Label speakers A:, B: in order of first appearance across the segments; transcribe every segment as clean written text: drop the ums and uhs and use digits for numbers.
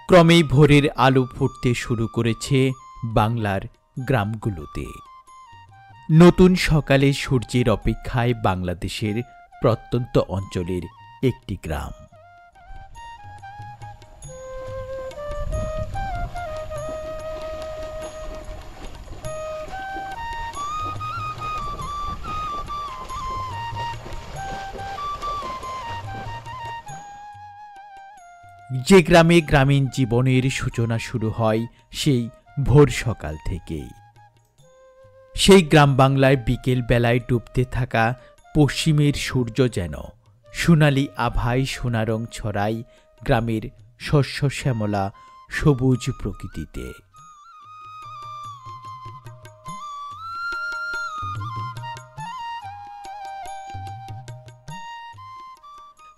A: ক্রমেই ভোরের আলো ফুটতে শুরু করেছে বাংলার গ্রামগুলোতে। নতুন সকালে সূর্যের অপেক্ষায় বাংলাদেশের প্রত্যন্ত অঞ্চলের একটি গ্রাম। যে গ্রামে গ্রামীণ জীবনের সূচনা শুরু হয় সেই ভোর সকাল থেকেই। সেই গ্রাম বাংলায় বিকেল বেলায় ডুবতে থাকা পশ্চিমের সূর্য যেন সোনালি আভায় সোনারং ছড়ায় গ্রামের শস্য শ্যামলা সবুজ প্রকৃতিতে।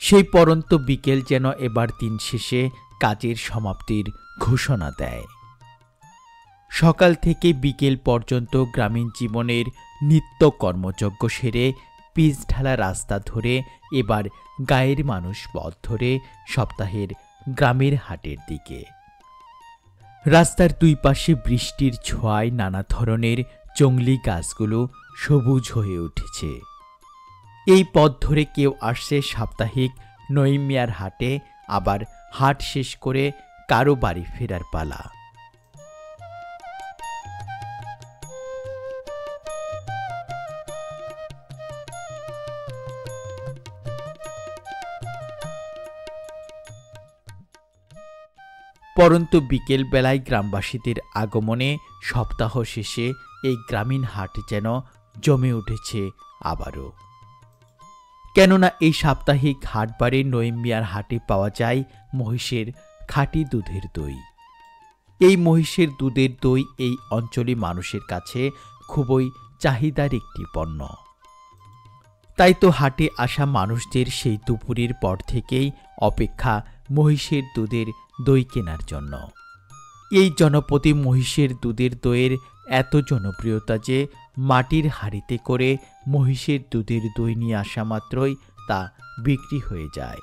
A: সেই পরন্ত বিকেল যেন এবার দিন শেষে কাজের সমাপ্তির ঘোষণা দেয়। সকাল থেকে বিকেল পর্যন্ত গ্রামীণ জীবনের নিত্য কর্মযজ্ঞ সেরে পিচ ঢালা রাস্তা ধরে এবার গায়ের মানুষ পথ ধরে সপ্তাহের গ্রামের হাটের দিকে। রাস্তার দুই পাশে বৃষ্টির ছোঁয়ায় নানা ধরনের জংলি গাছগুলো সবুজ হয়ে উঠেছে। এই পথ ধরে কেউ আসছে সাপ্তাহিক নঈম মিয়ার হাটে, আবার হাট শেষ করে কারো বাড়ি ফেরার পালা। পরন্তু বিকেল বেলায় গ্রামবাসীদের আগমনে সপ্তাহ শেষে এই গ্রামীণ হাট যেন জমে উঠেছে আবারও। কেননা এই সাপ্তাহিক হাটবারে নঈম মিয়ার হাটে পাওয়া যায় মহিষের খাঁটি দুধের দই। এই মহিষের দুধের দই এই অঞ্চলে মানুষের কাছে খুবই চাহিদার একটি পণ্য। তাই তো হাটে আসা মানুষদের সেই দুপুরের পর থেকেই অপেক্ষা মহিষের দুধের দই কেনার জন্য। এই জনপদে মহিষের দুধের দইয়ের এত জনপ্রিয়তা যে মাটির হাঁড়িতে করে মহিষের দুধের দই নিয়ে আসা মাত্রই তা বিক্রি হয়ে যায়।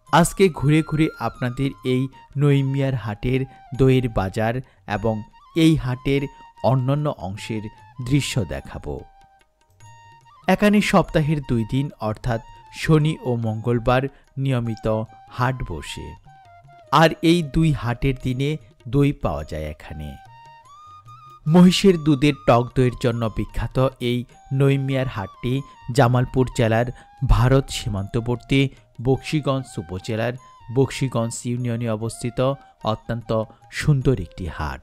A: আজকে ঘুরে ঘুরে আপনাদের এই নঈম মিয়ার হাটের দইয়ের বাজার এবং এই হাটের অন্যান্য অংশের দৃশ্য দেখাবো। এখানে সপ্তাহের 2 দিন অর্থাৎ শনি ও মঙ্গলবার নিয়মিত হাট বসে, আর এই 2 হাটের দিনে দই পাওয়া যায় এখানে। মহিষের দুধের টক দইয়ের জন্য বিখ্যাত এই নঈম মিয়ার হাটটি জামালপুর জেলার ভারত সীমান্তবর্তী বকশীগঞ্জ উপজেলার বকশীগঞ্জ ইউনিয়নে অবস্থিত অত্যন্ত সুন্দর একটি হাট।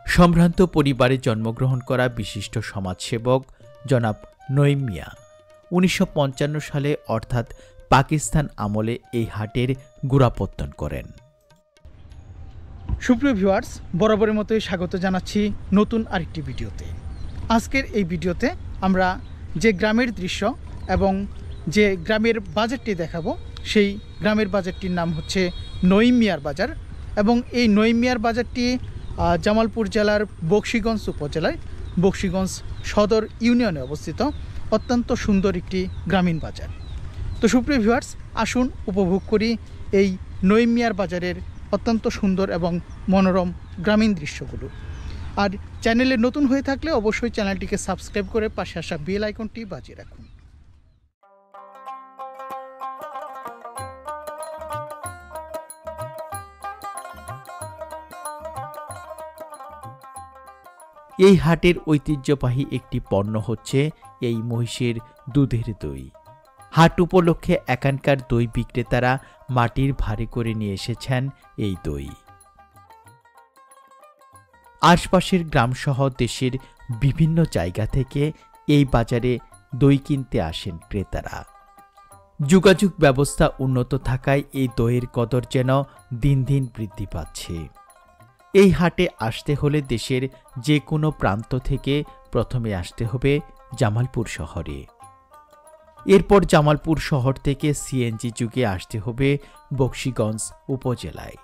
A: সম্ভ্রান্ত পরিবারে জন্মগ্রহণ করা বিশিষ্ট সমাজসেবক জনাব নঈম মিয়া 1955 সালে অর্থাৎ পাকিস্তান আমলে এই হাটের গোড়াপত্তন করেন।
B: সুপ্রিয় ভিউয়ার্স, বরাবরের মতোই স্বাগত জানাচ্ছি নতুন আরেকটি ভিডিওতে। আজকের এই ভিডিওতে আমরা যে গ্রামের দৃশ্য এবং যে গ্রামের বাজারটি দেখাবো, সেই গ্রামের বাজারটির নাম হচ্ছে নঈম মিয়ার বাজার, এবং এই নঈম মিয়ার বাজারটি জামালপুর জেলার বকশীগঞ্জ উপজেলায় বকশীগঞ্জ সদর ইউনিয়নে অবস্থিত অত্যন্ত সুন্দর একটি গ্রামীণ বাজার। তো সুপ্রিয় ভিউয়ার্স, আসুন উপভোগ করি এই নঈম মিয়ার বাজারের অত্যন্ত সুন্দর এবং মনোরম গ্রামীণ দৃশ্যগুলো। আর চ্যানেলে নতুন হয়ে থাকলে অবশ্যই চ্যানেলটিকে সাবস্ক্রাইব করে পাশে আসা বেল আইকনটি বাজিয়ে রাখুন।
A: এই হাটের ঐতিহ্যবাহী একটি পণ্য হচ্ছে এই মহিষের দুধের দই। হাট উপলক্ষে এখানকার দই বিক্রেতারা মাটির ভারে করে নিয়ে এসেছেন এই দই। আশপাশের গ্রামসহ দেশের বিভিন্ন জায়গা থেকে এই বাজারে দই কিনতে আসেন ক্রেতারা। যোগাযোগ ব্যবস্থা উন্নত থাকায় এই দইয়ের কদর যেন দিন দিন বৃদ্ধি পাচ্ছে। এই হাটে আসতে হলে দেশের যে কোনো প্রান্ত থেকে প্রথমে আসতে হবে জামালপুর শহরে। এরপর জামালপুর শহর থেকে সিএনজি যুগে আসতে হবে বকশীগঞ্জ উপজেলায়।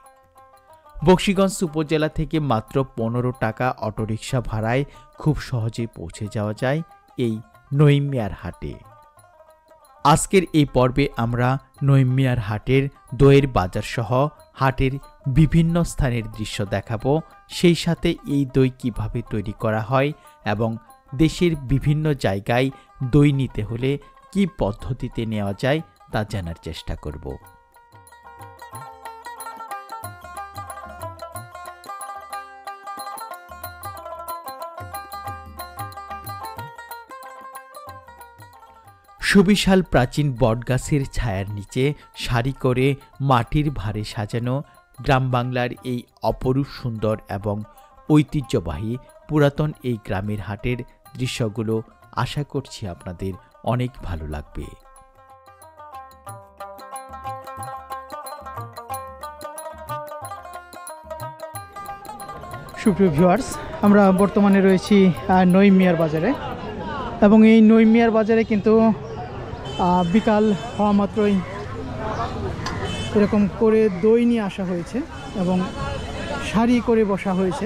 A: বকশীগঞ্জ উপজেলা থেকে মাত্র 15 টাকা অটোরিকশা ভাড়ায় খুব সহজেই পৌঁছে যাওয়া যায় এই নঈম মিয়ার হাটে। আজকের এই পর্বে আমরা নঈম মিয়ার হাটের দইয়ের বাজার সহ হাটের বিভিন্ন স্থানের দৃশ্য দেখাবো, সেই সাথে এই দই কিভাবে তৈরি করা হয় এবং দেশের বিভিন্ন জায়গায় দই নিতে হলে কি পদ্ধতিতে নেওয়া যায় তা জানার চেষ্টা করব। সুবিশাল প্রাচীন বটগাছের ছায়ার নিচে সারি করে মাটির ভারে সাজানো গ্রাম বাংলার এই অপরূপ সুন্দর এবং ঐতিহ্যবাহী পুরাতন এই গ্রামের হাটের দৃশ্যগুলো আশা করছি আপনাদের অনেক ভালো লাগবে।
B: সুপ্রিয় ভিউয়ার্স, আমরা বর্তমানে রয়েছি নঈম মিয়ার বাজারে এবং এই নঈম মিয়ার বাজারে কিন্তু বিকাল হওয়া মাত্রই এরকম করে দই নিয়ে আসা হয়েছে এবং সারি করে বসা হয়েছে।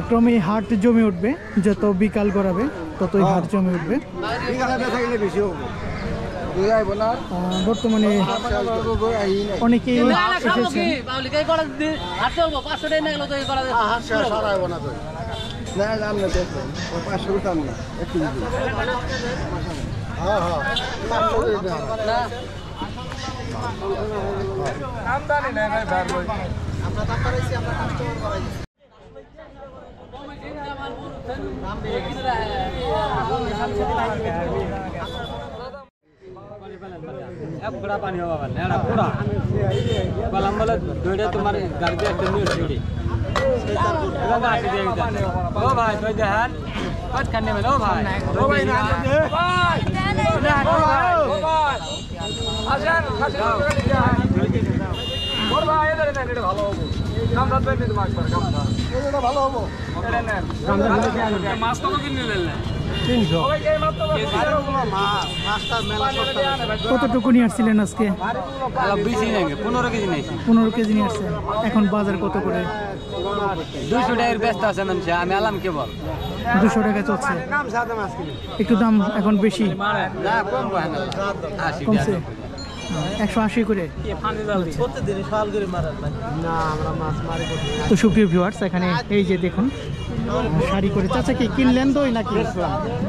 B: ক্রমে হাট জমে উঠবে, যত বিকাল গড়াবে ততই হাট জমে উঠবে। বর্তমানে অনেকেই এসেছেন।
C: পানি হওয়া পুরা বললাম বলে দইটা তোমার গাড়িতে একটা নিয়ে ও ভাই দই দেখান খান নেবেন। ও ভাই মাছ কত কিনে নিলেন?
B: কতটুকু নিয়ে আসছিলেন আজকে?
C: 15 কেজি নিয়েছি।
B: 15 কেজি নিয়ে আসছেন। এখন বাজার কত করে?
C: 200 টাকার ব্যস্ত আছে মানুষ, আমি আলাম কেবল
B: 200 টাকা চলছে। একটু দাম এখন বেশি কমছে, 180 করে। তো সুপ্রিয় ভিউয়ার্স, এখানে এই যে দেখুন সারি করে। চাচা কি কিনলেন দই নাকি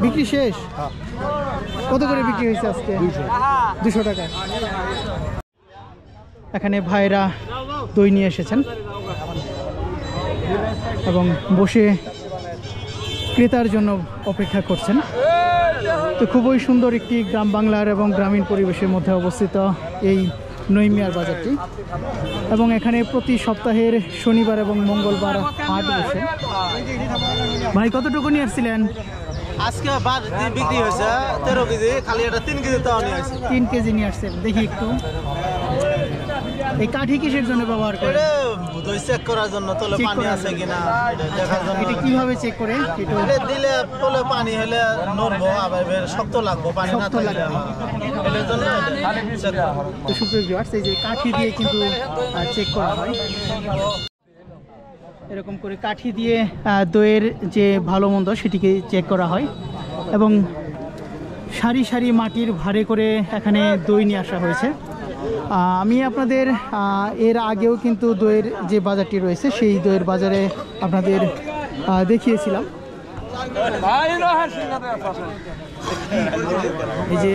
B: বিক্রি শেষ? কত করে বিক্রি হয়েছে আজকে? 200 টাকা। এখানে ভাইরা দই নিয়ে এসেছেন এবং বসে ক্রেতার জন্য অপেক্ষা করছেন। তো খুবই সুন্দর একটি গ্রাম বাংলার এবং গ্রামীণ পরিবেশের মধ্যে অবস্থিত এই নঈম মিয়ার বাজারটি, এবং এখানে প্রতি সপ্তাহের শনিবার এবং মঙ্গলবার হাট বসে। ভাই কতটুকু নিয়ে আসছিলেন
D: আজকে? বিক্রি হয়েছে 13 কেজি, খালি এটা 3 কেজি তাও নিয়ে আসছে।
B: 3 কেজি নিয়ে আসছেন। দেখি একটু, এই কাঠি কিসের জন্য ব্যবহার করে?
D: দই চেক করার জন্য, তলে পানি আছে কিনা দেখার জন্য।
B: এটা কিভাবে চেক করে?
D: এটা দিলে তলে পানি হলে নড়বো, আবার শক্ত লাগবো, পানি না থাকলে এর জন্য চেক করা হয়।
B: তো সুপ্রিয় ভিউয়ার্স, এই যে কাঠি দিয়ে কিন্তু চেক করা হয়। এরকম করে কাঠি দিয়ে দইয়ের যে ভালো মন্দ সেটিকে চেক করা হয় এবং সারি সারি মাটির ভারে করে এখানে দই নিয়ে আসা হয়েছে। আমি আপনাদের এর আগেও কিন্তু দইয়ের যে বাজারটি রয়েছে সেই দইয়ের বাজারে আপনাদের দেখিয়েছিলাম। এই যে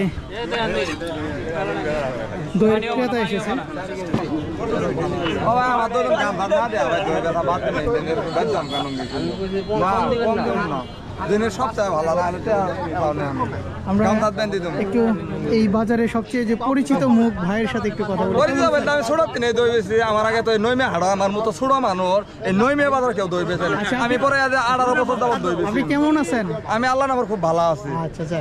B: দইয়ের ক্রেতা এসেছেন।
E: দিনের সবচেয়ে ভালো
B: আমরা একটু এই বাজারে সবচেয়ে যে পরিচিত মুখ ভাইয়ের সাথে একটু কথা বলি।
E: আমি ছোট দিনে দই বেশি, আমার আগে তো নইমে হাড়া, আমার মতো ছোট মানুষ এই নইমে বাজার কেউ দই বেছে না। আমি পরে 18 বছর যাবত দই বেশি।
B: আপনি কেমন আছেন?
E: আমি আল্লাহ আমার খুব ভালো আছি।
B: আচ্ছা,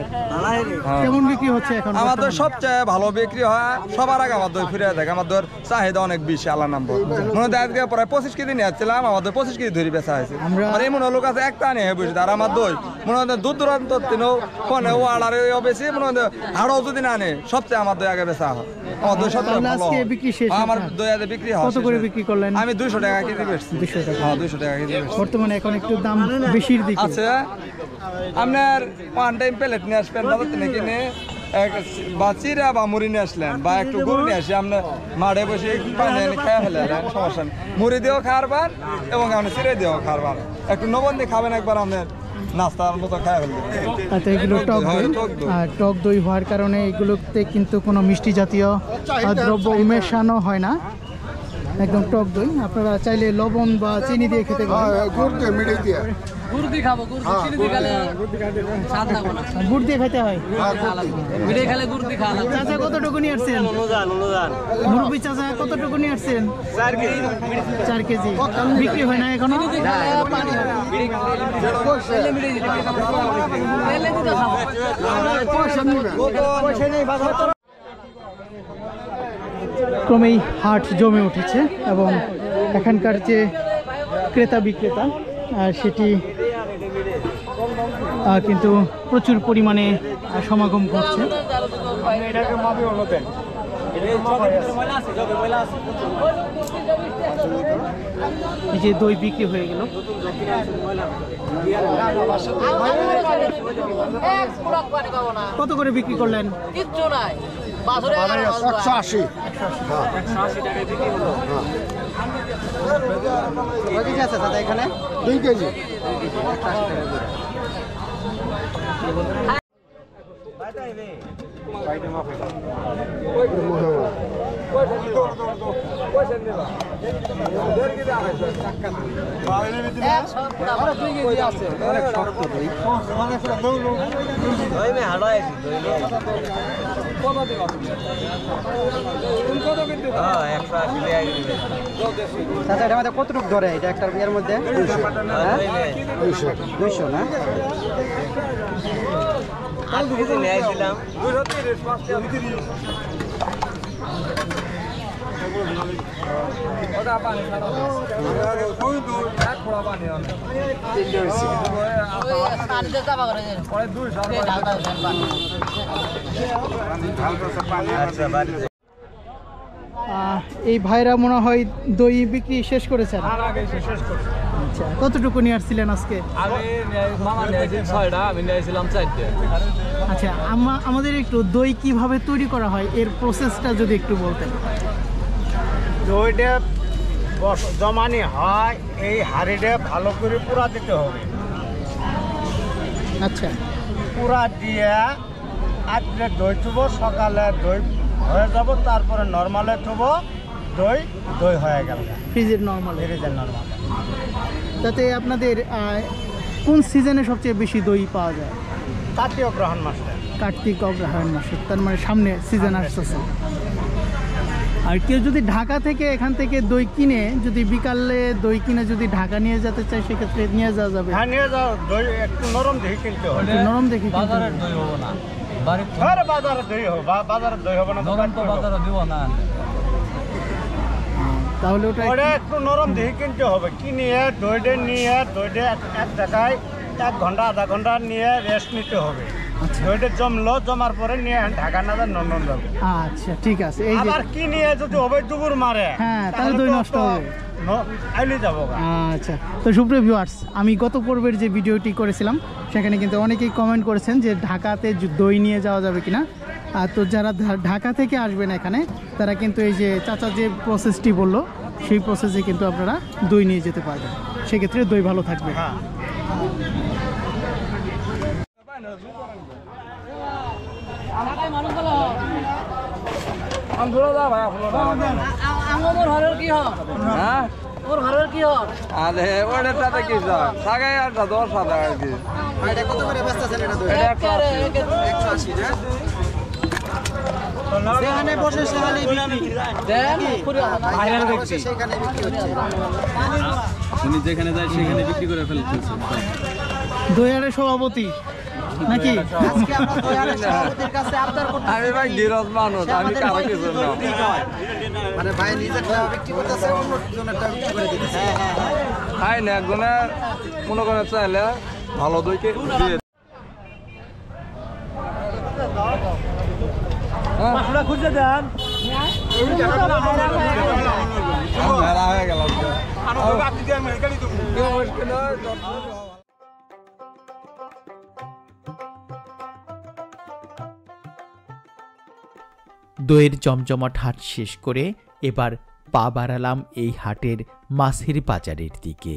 B: কেমন বিক্রি হচ্ছে এখন?
E: আমার দই সবচেয়ে ভালো বিক্রি হয়, সবার আগে আমার দই ফিরে থাকে। আমার দইয়ের চাহিদা অনেক বেশি, আল্লাহ নাম্বার। মনে হয় আজকে প্রায় 25 কেজি নিয়ে আসছিলাম, আমার দই 25 কেজি ধরে বেচা হয়েছে। আর এমন লোক আছে একটা নিয়ে বসে, আর আমার দই মনে হয় দূর দূরান্ত ফোনে ও আড়ারে বেশি, মনে হয় হাড়ও যদি না আনে সবচেয়ে আমার দই আগে বেচা হয়। আমার দই সত্যি
B: তাহলে
E: ভালো
B: আজকে
E: হয়।
B: বিক্রি শেষ
E: আমার
B: আপনার?
E: দই আজকে বিক্রি হয়
B: কত করে বিক্রি করলেন?
E: আমি 200 টাকা কেজি বেচছি।
B: 200 টাকা।
E: হ্যাঁ 200 টাকা কেজি বেচছি।
B: বর্তমানে এখন একটু দাম বেশির দিকে।
E: আচ্ছা আপনার ওয়ান টাইম প্লেট নিয়ে আসবেন বাজার থেকে কিনে বা চিরা বা মুড়ি নিয়ে আসলেন বা একটু গরু নিয়ে আসি আপনার মাঠে বসে পানি এনে খেয়ে ফেলেন সমস্যা নেই। মুড়ি দিয়েও খাওয়ার পান এবং আপনি চিড়ে দিয়েও খাওয়ার পান। একটু নবন দিয়ে খাবেন একবার আপনার নাস্তার মতো খেয়ে ফেলবেন।
B: আচ্ছা এগুলো টক দই, আর টক দই হওয়ার কারণে এগুলোতে কিন্তু কোনো মিষ্টি জাতীয় দ্রব্য মেশানো হয় না, একদম টক দই। আপনারা চাইলে লবণ বা চিনি দিয়ে খেতে পারেন।
C: গুড় দিয়ে খাবো, গুড় দিয়ে চিনি দিয়ে খেলে স্বাদ লাগবে না।
B: গুড় দিয়ে খেতে হয়।
C: মিঠে খেলে গুড় দিয়ে খাওয়া লাগবে।
B: চাচা কতটুকু নিয়ে আসছেন? মুরব্বী চাচা কতটুকু নিয়ে আসছেন? 4 কেজি। বিক্রি হয় না এখনো?
C: পানি হবে। খেলে মিঠে দিতে হবে। খেলে দিতে হবে।
B: ক্রমেই হাট জমে উঠেছে এবং এখানকার যে ক্রেতা বিক্রেতা সেটি কিন্তু প্রচুর পরিমাণে সমাগম করছে। এই যে দই বিক্রি হয়ে গেল। কত করে বিক্রি করলেন?
F: কিচ্ছু নাই 180 আছে দাদা এখানে 2 কেজি। এটার মধ্যে কতটুকু ধরে এটা একটা বিয়ের মধ্যে? 200 না?
B: এই ভাইরা মনে হয় দই বিক্রি শেষ করেছেন। আচ্ছা কতটুকু নিয়ে আসছিলেন আজকে?
C: আমি মামা নিয়েছি 6টা, আমি নিয়েছিলাম 4টে।
B: আচ্ছা আমাদের একটু দই কিভাবে তৈরি করা হয় এর প্রসেসটা যদি একটু বলতেন।
G: দইটা জমানি হয় এই হাঁড়িটা ভালো করে পুরা দিতে হবে।
B: আচ্ছা
G: পুরা দিয়ে আজকে দই থুবো, সকালে দই হয়ে যাব, তারপরে নর্মালে থুবো, দই দই হয়ে গেল
B: ফ্রিজের নরমাল।
G: ফ্রিজের নর্মাল।
B: তাতে আপনাদের কোন সিজনে সবচেয়ে বেশি দই পাওয়া যায়?
G: কার্তিক গ্রহণ মাসে।
B: কার্তিক অগ্রহায়ণ মাসে, তার মানে সামনে সিজন আসতেছে। আর কেউ যদি ঢাকা থেকে এখান থেকে দই কিনে, যদি বিকালে দই কিনে যদি ঢাকা নিয়ে যেতে চায় সেক্ষেত্রে নিয়ে যাওয়া যাবে?
G: হ্যাঁ নিয়ে যাও, দই একটু নরম দেখে কিনতে হবে।
B: একটু নরম দেখে কিনতে
C: বাজারের
B: হবে।
C: দই হবো না, বাড়ির
G: আরে বাজারে দই হবে, বাজারে দই হবে না তো
C: নরম তো বাজারে দিব না।
B: তাহলে ওটা
G: ওটা একটু নরম দেখে কিনতে হবে। কিনিয়ে দইটা নিয়ে দইটা এক জায়গায় 1 ঘন্টা আধা ঘন্টা নিয়ে রেস্ট নিতে হবে। দইটা জমলো, জমার পরে নিয়ে ঢাকা না যায় নন্দন যাবে।
B: আচ্ছা ঠিক আছে। এই যে
G: আবার কিনিয়ে যদি হবে দুপুর মারে,
B: হ্যাঁ, তাহলে দই নষ্ট হবে।
G: আইলে যাবো।
B: আচ্ছা তো সুপ্রিয় ভিউয়ার্স, আমি গত পর্বের যে ভিডিওটি করেছিলাম সেখানে কিন্তু অনেকেই কমেন্ট করেছেন যে ঢাকাতে দই নিয়ে যাওয়া যাবে কিনা। তো যারা ঢাকা থেকে আসবেন এখানে তারা কিন্তু এই যে চাচা যে প্রসেসটি বললো সেই প্রসেসে কিন্তু আপনারা দই নিয়ে যেতে পারবেন, সেক্ষেত্রে দই ভালো থাকবে।
C: আমার ঘরের কি হয়?
E: হ্যাঁ
C: ওর ঘরের কি হয়?
E: আরে ওটাতে কি যায় সাগাই 10 টাকা আর কি।
F: এটা কত করে বেচতেছেন এটা দই?
E: এটা
F: 180 না? সেখানে বসে সেখানে বিক্রি।
C: দেন পুরো
F: বাইরে বসে সেখানে বিক্রি হচ্ছে।
C: উনি যেখানে যায় সেখানে বিক্রি করে ফেলতেছে।
B: দইয়ারের সভাপতি নাকি?
F: আজকে আমরা দইয়ারের সভাপতির কাছে আবদার করতে
E: আমি ভাই গিরজ মানুষ, আমি কারো কিছু না।
F: মানে ভাই নিজেরটা বিক্রি করতেছে, অন্য জনেরটা বিক্রি করে দিতেছে।
E: খাই না একজনের মনে করে চাইলে ভালো দইকে দিয়ে
G: খুঁজে দেন।
A: দইয়ের জমজমাট হাট শেষ করে এবার পা বাড়ালাম এই হাটের মাছের বাজারের দিকে।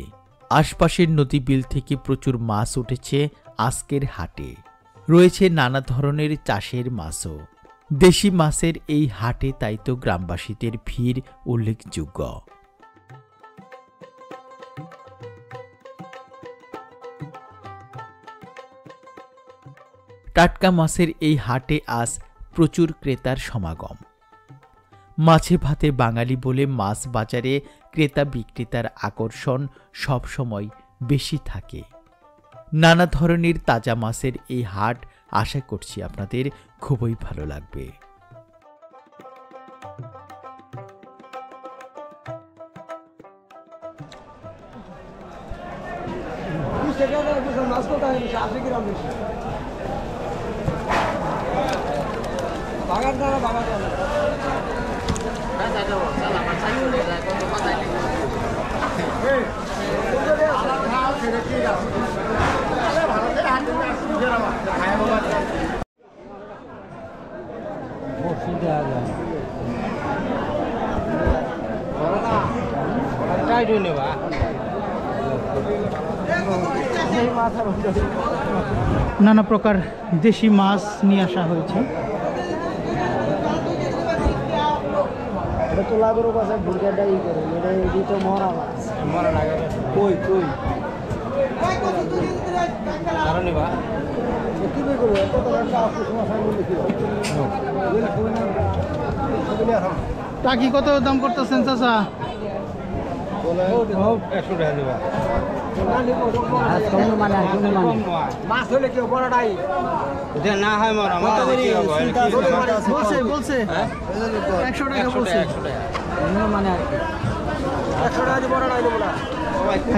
A: আশপাশের নদী বিল থেকে প্রচুর মাছ উঠেছে আজকের হাটে। রয়েছে নানা ধরনের চাষের মাছও। দেশি মাছের এই হাটে তাই তো গ্রামবাসীদের ভিড় উল্লেখযোগ্য। টাটকা মাছের এই হাটে আজ প্রচুর ক্রেতার সমাগম। মাছে ভাতে বাঙালি বলে মাছ বাজারে ক্রেতা বিক্রেতার আকর্ষণ সবসময় বেশি থাকে। নানা ধরনের তাজা মাছের এই হাট আশা করছি আপনাদের খুবই ভালো লাগবে।
B: নানা প্রকার দেশি মাছ নিয়ে আসা হয়েছে। টাকি কত দাম করতেছেন চাচা?
C: মাছ হলে কেউ বড়টাই না হয় মরা
B: বলছে 100 টাকা বলছে।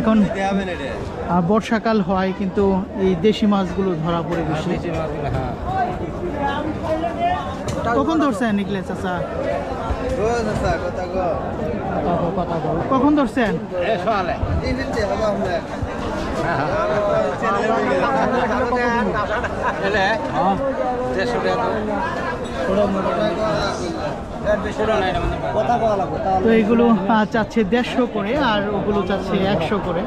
B: এখন বর্ষাকাল হয় কিন্তু এই দেশি মাছগুলো ধরা পড়ে বেশি। কখন ধরছেন নিকলে চাচা? কখন ধরছেন? তো এগুলো চাচ্ছে 150 করে আর ওগুলো চাচ্ছে 100 করে।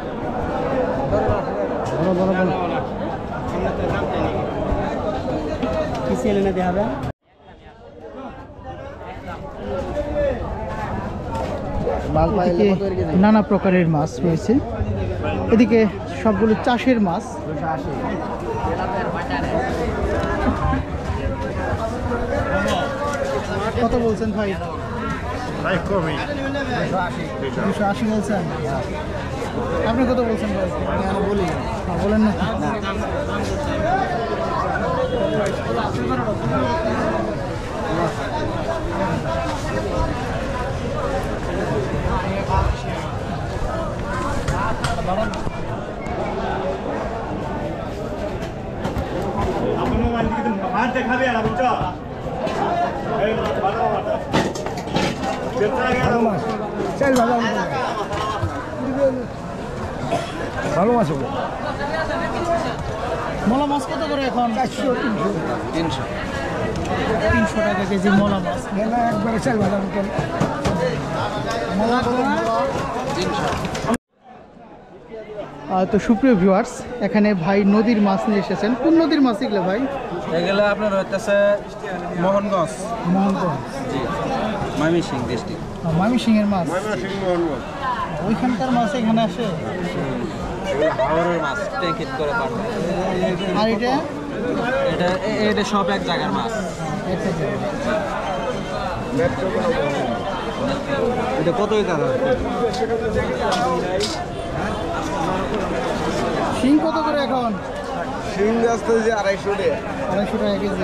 B: কি এনে দেখাবে? নানা প্রকারের মাছ রয়েছে। এদিকে সবগুলো চাষের মাছ। কত বলছেন ভাই? 280 বলছেন। আপনি কত বলছেন ভাই? বলি বলেন না। ভালো মাছ হবে। মলা মাছ কত করে এখন? 300 টাকা কেজি মলা মাছ। একবারে চাল ভালো মতন মলা কত? 300। তো সুপ্রিয় ভিউয়ার্স, এখানে ভাই নদীর মাছ নিয়ে এসেছেন। কোন নদীর মাছ এগুলো ভাই?
F: এগুলো আপনার হইতেছে মোহনগঞ্জ।
B: জি,
F: ময়মনসিংহ ডিস্ট্রিক্ট।
B: ময়মনসিংহের মাছ। ওইখানকার মাছ এখানে আসে?
F: হাওড়ের মাছ ট্যাঙ্কিট করে পাঠানো।
B: আর
F: এটা সব এক জায়গার মাছ। এটা কতই দাম?
B: শিং কত করে এখন?
F: শিং আসতে যে 250 টাকা।
B: 250 টাকা কেজি।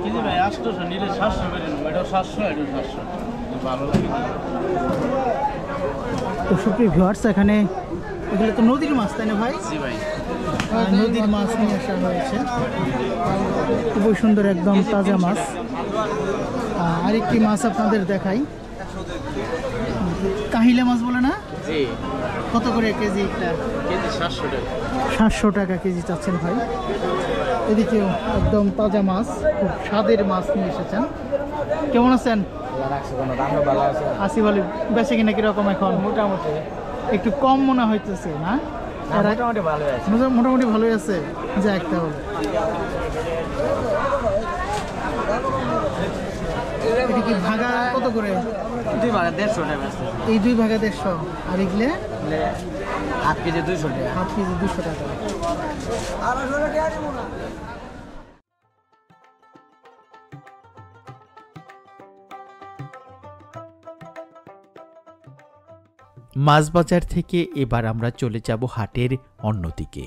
G: কেজি ভাই 800 নিলে 700 করে নেব। এটা 700 এটা 700 ভালো লাগে।
B: তো সুপ্রিয় ভিউয়ার্স, এখানে এগুলো তো নদীর মাছ তাই না ভাই?
G: জি ভাই।
B: নদীর মাছ নিয়ে আসা হয়েছে, খুবই সুন্দর একদম তাজা মাছ। আরেকটি মাছ আপনাদের দেখাই, কাহিলা মাছ বলে না? কত করে কেজি? একটা কেজি 700 টাকা কেজি চাচ্ছেন ভাই। এদিকেও একদম তাজা মাছ, খুব স্বাদের মাছ নিয়ে এসেছেন। কেমন আছেন? আসি ভালো। বেশি কিনা কিরকম এখন? মোটামুটি একটু কম মনে হইতেছে না? মোটামুটি ভালোই আছে। যাক তাহলে এটা কি ভাগা কত করে?
C: 2 ভাগা 150 টাকা।
B: এই 2 ভাগা 150, আর এগুলো
C: হাফ কেজি 200 টাকা।
B: হাফ কেজি 200 টাকা।
A: মাছ বাজার থেকে এবার আমরা চলে যাব হাটের অন্যদিকে।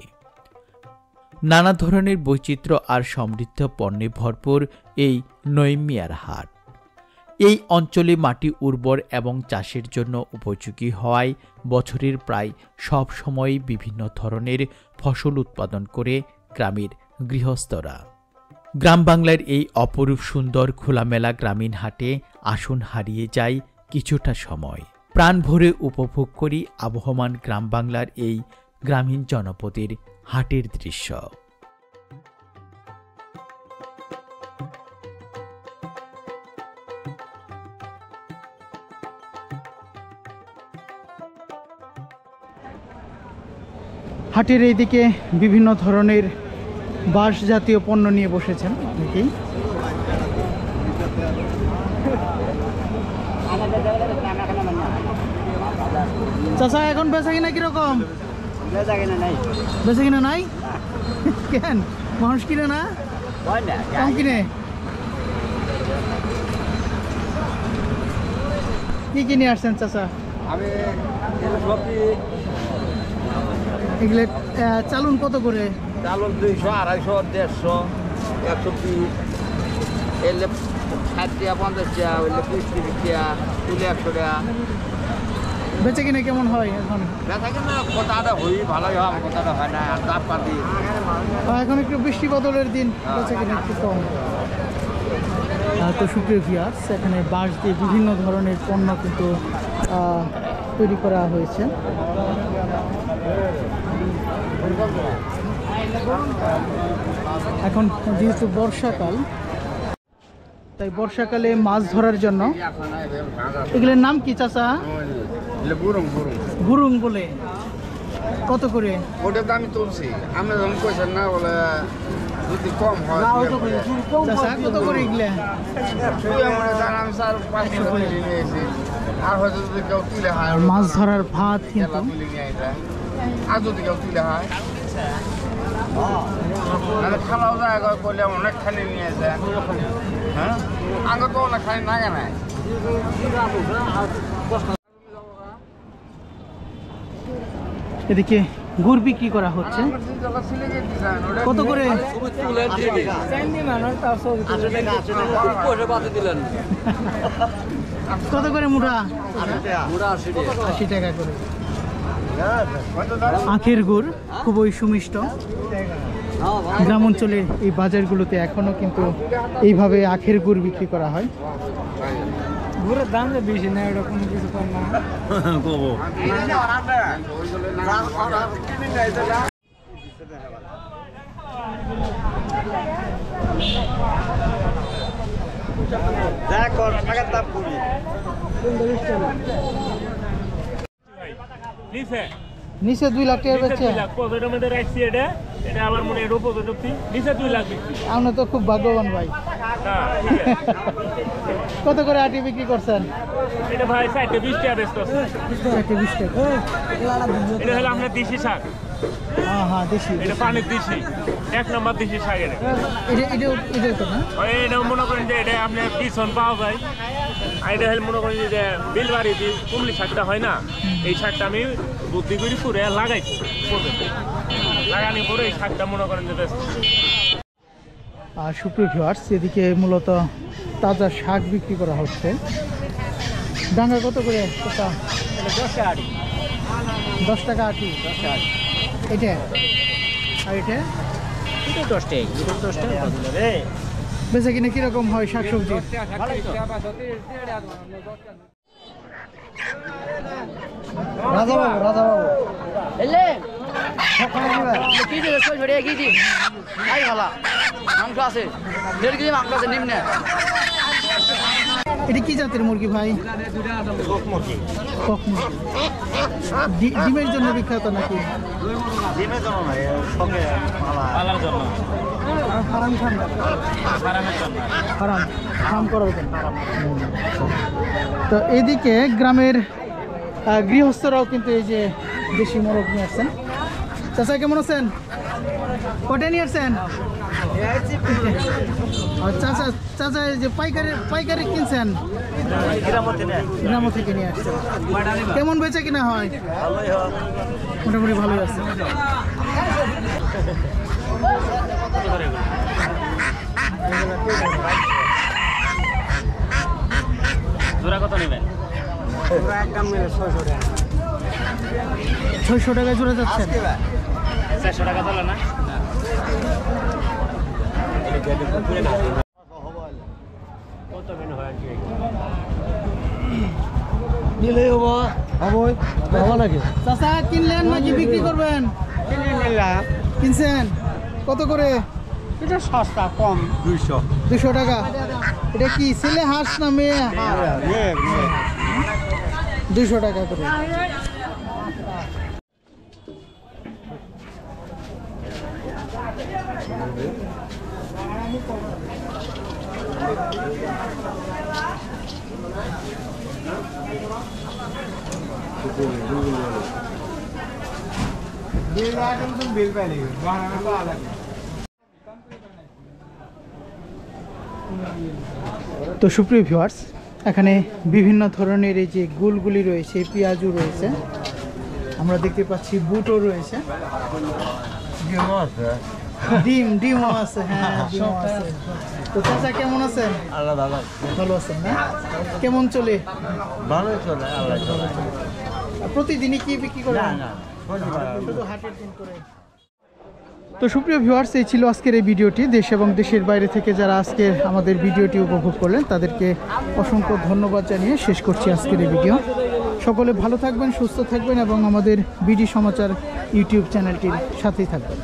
A: নানা ধরনের বৈচিত্র্য আর সমৃদ্ধ পণ্যে ভরপুর এই নঈম মিয়ার হাট। এই অঞ্চলে মাটি উর্বর এবং চাষের জন্য উপযোগী হওয়ায় বছরের প্রায় সব সময়ই বিভিন্ন ধরনের ফসল উৎপাদন করে গ্রামের গৃহস্থরা। গ্রাম বাংলার এই অপরূপ সুন্দর খোলামেলা গ্রামীণ হাটে আসন হারিয়ে যায় কিছুটা সময়। প্রাণ ভরে উপভোগ করি আবহমান গ্রাম বাংলার এই গ্রামীণ জনপদের হাটের দৃশ্য।
B: হাটের এইদিকে বিভিন্ন ধরনের বাঁশ জাতীয় পণ্য নিয়ে বসেছেন অনেকেই। চাচা এখন বেচা কিনা কিরকম? বেচা কিনা নাই কেন? মানুষ কিনে না, কম কিনে। কি কিনে আসছেন চাচা? এগুলো চালুন কত করে?
F: চালন 200, 250, 150, 120, এলে 60 টাকা, 50 টাকা, ওইলে 20 টাকা, তুলে 100 টাকা।
B: বেচে কিনে কেমন হয় এখন?
F: বেচা কিনা কথাটা হই ভালোই হয়, কথাটা হয় না, আর দাম পাতি।
B: এখন একটু বৃষ্টি বদলের দিন, বেচে কিনে একটু কম। তো সুপ্রিয় ভিউয়ার্স, এখানে বাঁশ দিয়ে বিভিন্ন ধরনের পণ্য কিন্তু তৈরি করা হয়েছে। এখন যেহেতু বর্ষাকাল, তাই বর্ষাকালে মাছ ধরার জন্য এগুলোর নাম কি চাচা? গুরুং বলে। কত করে?
F: ওটা তো আমি তুলছি, আমরা যখন কইছেন না বলে যদি কম হয়
B: চাচা কত করে এগুলা?
F: আমি স্যার 500 করে নিয়েছি, আর হয়তো যদি কেউ তুলে হয়
B: মাছ ধরার ভাত কিন্তু
F: তুলে নিয়ে আসে, আর যদি কেউ তুলে হয় খালাও যায় করলে অনেকখানি নিয়ে যায়। হ্যাঁ, আগে তো অনেকখানি নাগে নাই।
B: এদিকে গুড় বিক্রি করা হচ্ছে। কত করে? কত করে মুঠা? 80 টাকা করে। আখের গুড় খুবই সুমিষ্ট। গ্রাম অঞ্চলের এই বাজারগুলোতে এখনো কিন্তু এইভাবে আখের গুড় বিক্রি করা হয়। গুড়ের দাম যে বেশি না, ওটা কোনো কিছু কম না। নিচে 2 লাখ টাকা বেচছে। আপনি তো খুব ভাগ্যবান ভাই। কত করে আটি বিক্রি করছেন?
H: এটা ভাই 20 টাকা বেচতে আছে।
B: 20 টাকা।
H: এটা হলো আপনার দেশি শাক।
B: হ্যাঁ দেশি।
H: এটা পানির দেশি, 1 নম্বর দেশি শাক।
B: এটা তো না,
H: এটা মনে করেন যে এটা আপনার পিছন পাওয়া যায়। আর এটা হলে মনে করেন যে বিলবাড়ি কুমলি শাকটা হয় না, এই শাকটা আমি বুদ্ধি করে পুরে লাগাইছি। লাগানি পরে এই শাকটা মনে করেন যে বেশ।
B: আর সুপ্রিয় ভিউয়ার্স, এদিকে মূলত তাজা শাক বিক্রি করা হচ্ছে। ডাঙ্গা কত করে?
C: 10 টাকা আটি।
B: 10 টাকা আটি।
C: 10 টাকা।
B: এটা আর এটা
C: এটা 10 টাকা, এটা 10 টাকা বাদুলা রে।
B: বেচা কিনা কিরকম হয় শাকসবজি? রাজা বাবু
I: এলে কি দিলে 6 টাকা কি দি আই ভালা মাংস আছে 1.5 কেজি মাংস আছে নিম্নে।
B: এটা কি জাতের মুরগি ভাই? কক মুরগি। ডিমের জন্য বিখ্যাত নাকি?
G: ডিমের জন্য না, সঙ্গে
C: পালার জন্য।
B: ফার্ম করার জন্য। তো এইদিকে গ্রামের গৃহস্থরাও কিন্তু এই যে দেশি মোরগ নিয়ে আসছেন। চাচা কেমন আছেন? কটা নিয়ে আসছেন? চাচা চাচা এই যে পাইকারি কিনছেন? গ্রাম থেকে নিয়ে আসছেন। কেমন বেচা কিনা হয়? মোটামুটি ভালোই আছে।
C: জোড়া কত নেবেন?
B: 600 টাকায় জোড়া যাচ্ছেন?
C: 400 টাকা তোলা না?
B: চাচা কিনলেন নাকি বিক্রি করবেন? কিনছেন কত করে?
G: এটা সস্তা কম
B: 200 টাকা। এটা কি ছেলে হাঁস না মেয়ে? 200 টাকা করে। তো সুপ্রিয় ভিউয়ার্স, এখানে বিভিন্ন ধরনের এই যে গুলগুলি রয়েছে, পেঁয়াজও রয়েছে, আমরা দেখতে পাচ্ছি বুটও রয়েছে, ডিমও আছে। হ্যাঁ, ডিমও আছে। তো চাচা কেমন আছেন? ভালো আছেন না? কেমন চলে?
G: ভালোই চলে।
B: প্রতিদিনই কি বিক্রি করেন? শুধু হাটের দিন করে। তো সুপ্রিয় ভিউয়ার্স, এই ছিল আজকের এই ভিডিওটি। দেশ এবং দেশের বাইরে থেকে যারা আজকে আমাদের ভিডিওটি উপভোগ করলেন তাদেরকে অসংখ্য ধন্যবাদ জানিয়ে শেষ করছি আজকের এই ভিডিও। সকলে ভালো থাকবেন, সুস্থ থাকবেন এবং আমাদের বিডি সমাচার ইউটিউব চ্যানেলটির সাথেই থাকবেন।